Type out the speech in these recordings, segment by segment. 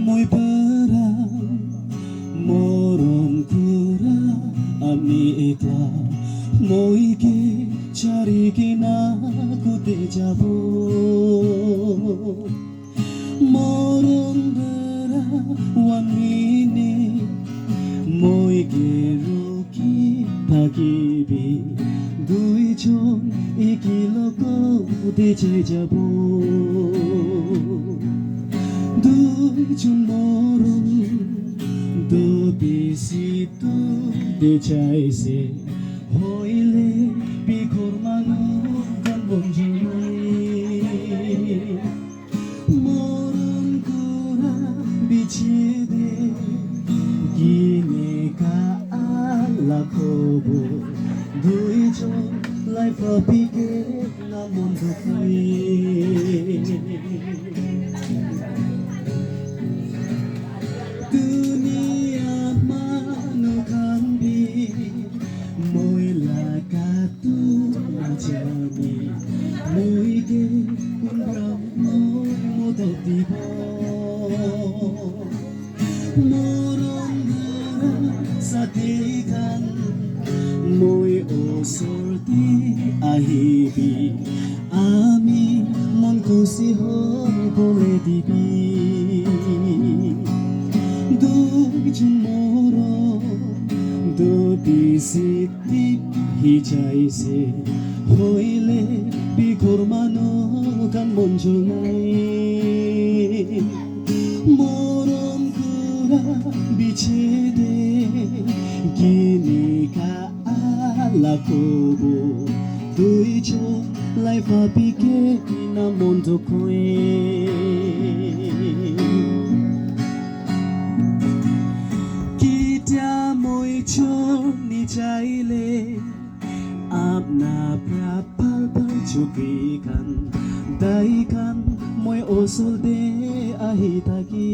Mo'y parang moron kura ami ikla mo'y ki chari kina kute jabo moron dara 1 minute mo'y geroki pagibi দুইজন একলগতে যাব দুইজন মরণ বেশিতো চাইছে হইলে বিঘর মানুষ গান মরণ করা বিচ্ছেদে গিনে কা আল্লাহ খবর দুইজন লাইফ পিকে না মন্দ দুনিয়া মানু খাম্বি ময়লা কাতু জানি মইগে কোন ব্রহ্ম মদত দিব মরণ সাথে গান মই ওচৰতে আহিবি আমি মন খুচি হ'বলৈ দিবি দুইজন মৰম বেছিতে সিজাইছে হইলে বিঘৰ মানুহ গান মঞ্জুৰ নাই মৰম কৰা বিচ্ছেদে গিনিকা লাকবো দুইজন লাইফ পিকে না মন্দ কয়ে কিটা মই চনি চাইলে আপনা প্রাপাল চুকি কান দাই কান মই ওচৰতে আহি থাকি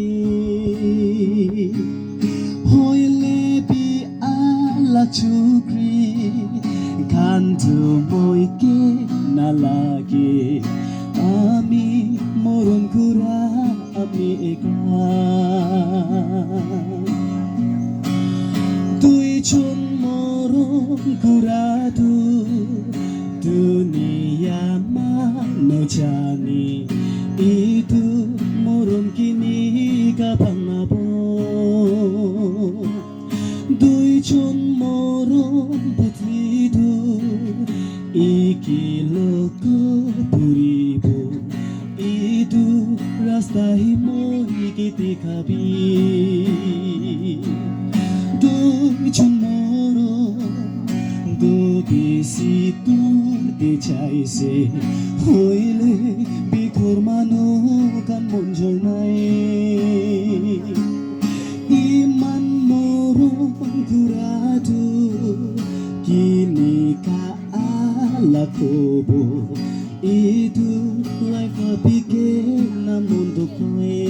হইলে বি আলা চুকৰি গানটো মইকে নালাগে আমি মৰণ কৰা আমি একা দুইজন মৰণ কৰাটো দুনিয়া মানুহ জানি ইটো মৰণ কিনি গাভাঙাব দুইজন মৰণ পুথিটো একেলগ ফুৰিব ইটো ৰাস্তাই মই কেতে খাবি দুইজন মৰণ বেছি তোৰতে চাইছে হইলে বিঘৰ মানুহ গান মঞ্জুৰ নাই ইমান মৰণ ঘূৰাটো কিনিকা আলা খব এইটো লাইফ পিকে না মন্দ কয়ে